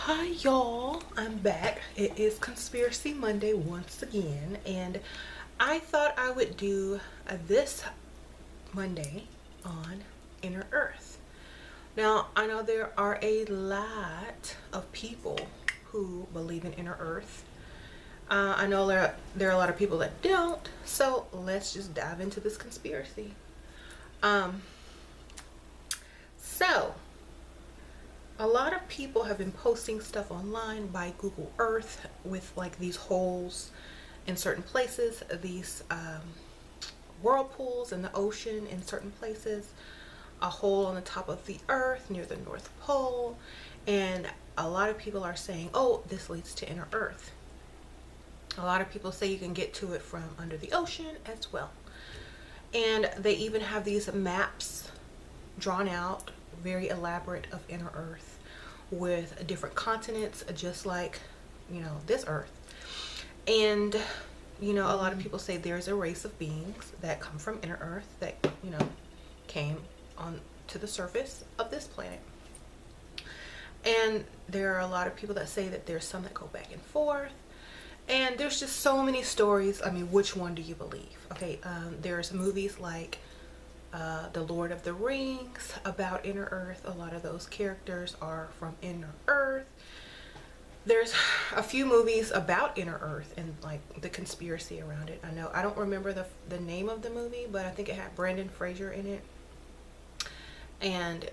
Hi y'all, I'm back. It is Conspiracy Monday once again, and I thought I would do this Monday on Inner Earth. Now, I know there are a lot of people who believe in Inner Earth. I know there are a lot of people that don't, so let's just dive into this conspiracy. Um, so, a lot of people have been posting stuff online by Google Earth with like these holes in certain places, these whirlpools in the ocean in certain places, a hole on the top of the earth near the North Pole, and a lot of people are saying, oh, this leads to Inner Earth. A lot of people say you can get to it from under the ocean as well. And they even have these maps drawn out, very elaborate, of Inner Earth with different continents, just like, this Earth. And, a lot of people say there's a race of beings that come from Inner Earth that, came on to the surface of this planet. And there are a lot of people that say that there's some that go back and forth. And there's just so many stories. I mean, which one do you believe? Okay, there's movies like The Lord of the Rings about Inner Earth. A lot of those characters are from Inner Earth. There's a few movies about Inner Earth and like the conspiracy around it. I don't remember the name of the movie, but I think it had Brendan Fraser in it. And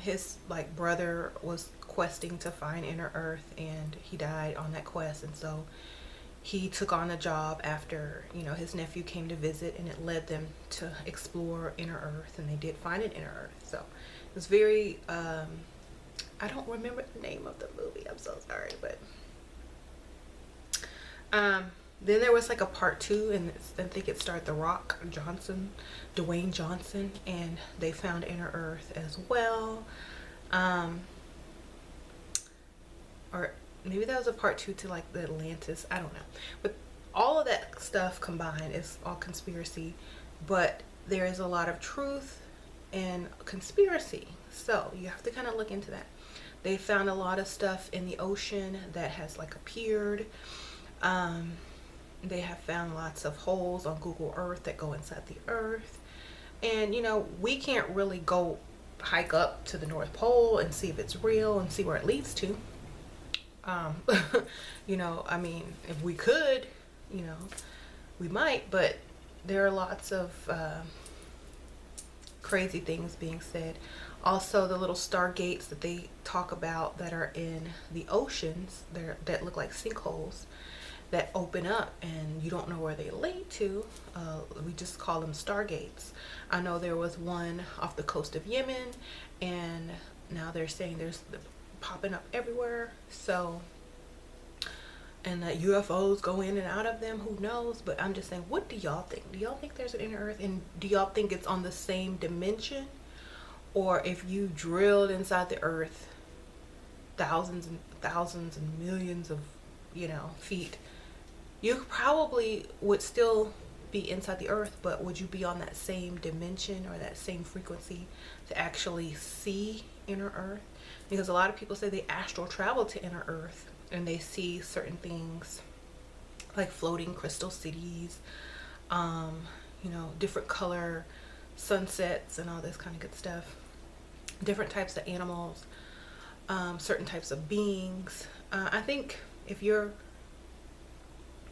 his like brother was questing to find Inner Earth, and he died on that quest, and so he took on a job after his nephew came to visit, and it led them to explore Inner Earth, and they did find an Inner Earth. So it was very I don't remember the name of the movie, I'm so sorry, but then there was like a part 2, and I think it starred The Rock Johnson, Dwayne Johnson, and they found Inner Earth as well. Or maybe that was a part 2 to like the Atlantis, I don't know. But all of that stuff combined is all conspiracy, but there is a lot of truth and conspiracy. So you have to kind of look into that. They found a lot of stuff in the ocean that has like appeared. They have found lots of holes on Google Earth that go inside the earth. And we can't really go hike up to the North Pole and see if it's real and see where it leads to. I mean, if we could, we might, but there are lots of crazy things being said. Also, the little stargates that they talk about that are in the oceans, that look like sinkholes that open up and you don't know where they lead to. We just call them stargates. I know there was one off the coast of Yemen, and now they're saying there's popping up everywhere. So, and that UFOs go in and out of them, who knows? But I'm just saying, what do y'all think? Do y'all think there's an Inner Earth, and do y'all think it's on the same dimension? Or if you drilled inside the earth thousands and thousands and millions of feet, you probably would still be inside the earth, but would you be on that same dimension or that same frequency to actually see Inner Earth? Because a lot of people say they astral travel to Inner Earth and they see certain things like floating crystal cities, different color sunsets and all this kind of good stuff, different types of animals, certain types of beings. I think if you're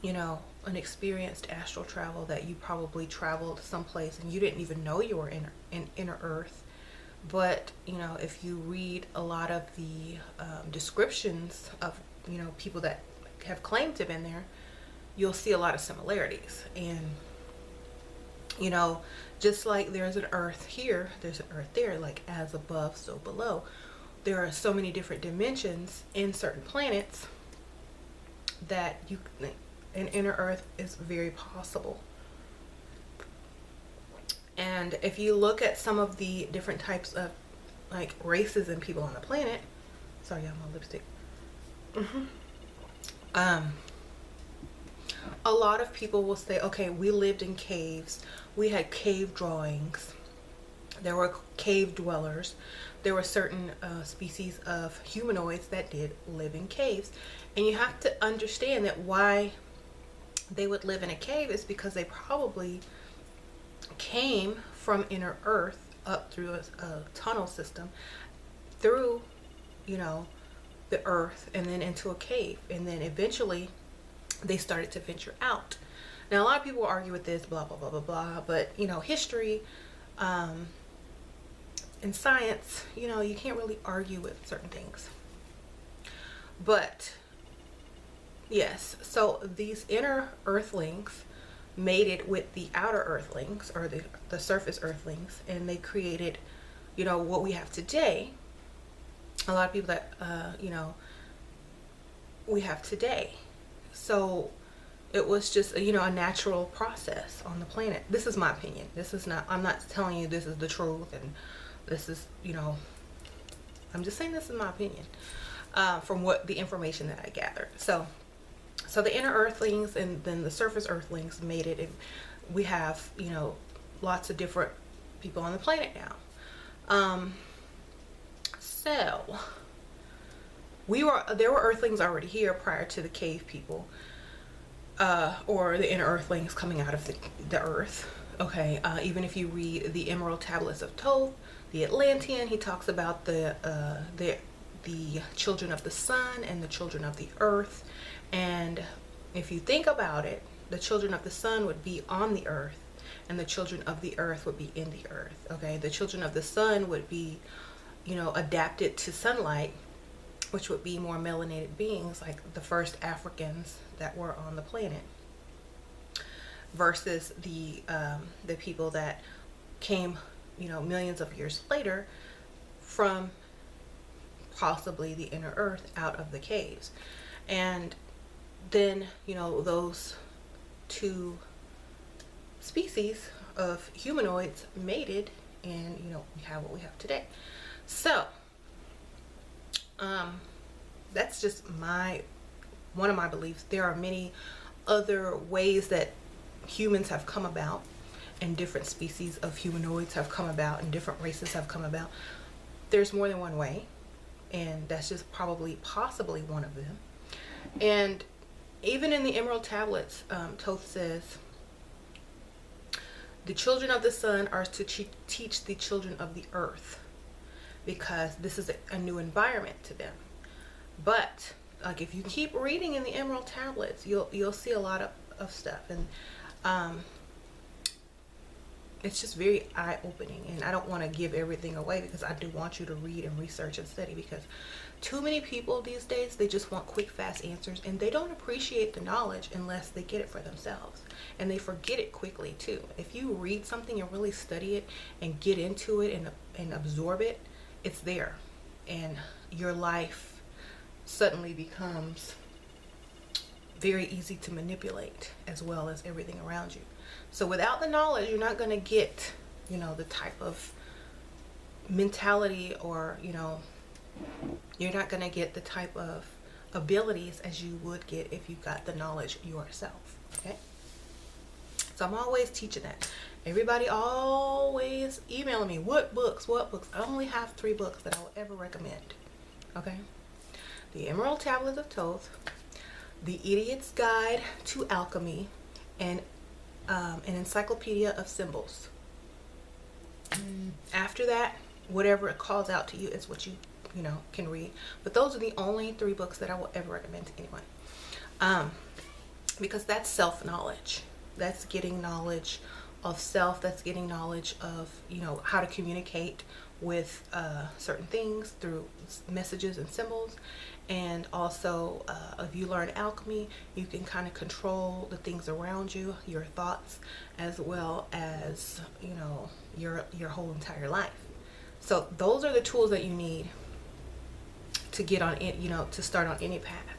an experienced astral travel, that you probably traveled someplace and you didn't even know you were in Inner Earth. But if you read a lot of the descriptions of people that have claimed to have been there, you'll see a lot of similarities. And just like there's an earth here, there's an earth there, like as above, so below. There are so many different dimensions in certain planets that an Inner Earth is very possible. And if you look at some of the different types of like races and people on the planet, sorry, I'm on lipstick. A lot of people will say, okay, we lived in caves, we had cave drawings, There were cave dwellers. There were certain species of humanoids that did live in caves. And you have to understand that why they would live in a cave is because they probably came from inner earth up through a tunnel system, through, you know, the earth, and then into a cave. And then eventually they started to venture out. Now, a lot of people argue with this, blah, blah, blah, blah, blah. But, you know, history, in science, you know, you can't really argue with certain things. But yes, so these inner earthlings mated with the outer earthlings, or the surface earthlings, and they created, you know, what we have today. A lot of people that you know, we have today. So it was just, you know, a natural process on the planet. This is my opinion. This is not, I'm not telling you this is the truth, and this is, you know, I'm just saying this is my opinion, from what the information that I gathered. So the inner earthlings and then the surface earthlings made it, and we have, you know, lots of different people on the planet now. So there were earthlings already here prior to the cave people, or the inner earthlings coming out of the earth. Okay, even if you read the Emerald Tablets of Thoth, the Atlantean, he talks about the children of the sun and the children of the earth. And if you think about it, the children of the sun would be on the earth, and the children of the earth would be in the earth. Okay, the children of the sun would be, you know, adapted to sunlight, which would be more melanated beings, like the first Africans that were on the planet, versus the people that came, you know, millions of years later from possibly the inner earth, out of the caves. And then, you know, those two species of humanoids mated, and, you know, we have what we have today. So that's just one of my beliefs. There are many other ways that humans have come about, and different species of humanoids have come about, and different races have come about. There's more than one way, and that's just possibly one of them. And even in the Emerald Tablets, Thoth says, the children of the sun are to teach the children of the earth, because this is a new environment to them. But like, if you keep reading in the Emerald Tablets, you'll see a lot of stuff, and it's just very eye-opening. And I don't want to give everything away, because I do want you to read and research and study, because too many people these days, they just want quick, fast answers, and they don't appreciate the knowledge unless they get it for themselves, and they forget it quickly too. If you read something and really study it and get into it and absorb it, it's there, and your life suddenly becomes very easy to manipulate, as well as everything around you. So without the knowledge, you're not going to get, you know, the type of mentality, or, you know, you're not going to get the type of abilities as you would get if you got the knowledge yourself. Okay, so I'm always teaching that. Everybody always emailing me, what books. I only have 3 books that I will ever recommend. Okay, the Emerald Tablets of Thoth, The Idiot's Guide to Alchemy, and an Encyclopedia of Symbols. After that, whatever it calls out to you is what you know, can read. But those are the only 3 books that I will ever recommend to anyone, because that's self-knowledge. That's getting knowledge of self. That's getting knowledge of, you know, how to communicate with certain things through messages and symbols. And also, if you learn alchemy, you can kind of control the things around you, your thoughts, as well as, you know, your whole entire life. So those are the tools that you need to get on it, you know, to start on any path.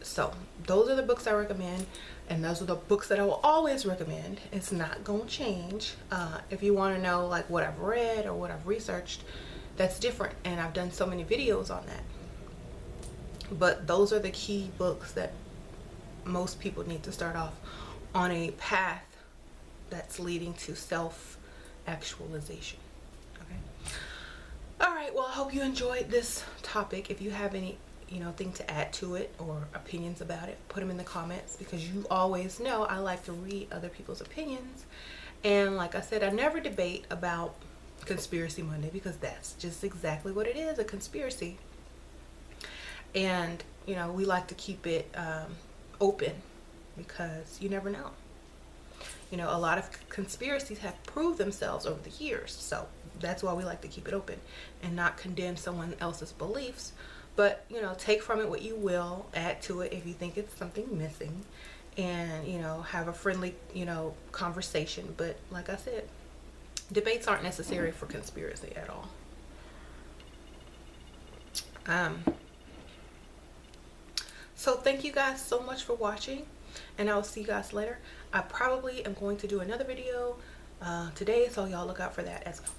So those are the books I recommend, and those are the books that I will always recommend. It's not gonna change. If you want to know like what I've read or what I've researched, that's different, and I've done so many videos on that. But those are the key books that most people need to start off on a path that's leading to self-actualization. Okay. All right, well, I hope you enjoyed this topic. If you have any thing to add to it or opinions about it, put them in the comments, because you always know I like to read other people's opinions. And like I said, I never debate about Conspiracy Monday, because that's just exactly what it is, a conspiracy. And we like to keep it open, because you never know. A lot of conspiracies have proved themselves over the years, so that's why we like to keep it open and not condemn someone else's beliefs. But take from it what you will, add to it if you think it's something missing, and have a friendly conversation. But like I said, debates aren't necessary for conspiracy at all. So thank you guys so much for watching, and I will see you guys later. I probably am going to do another video today, so y'all look out for that as well.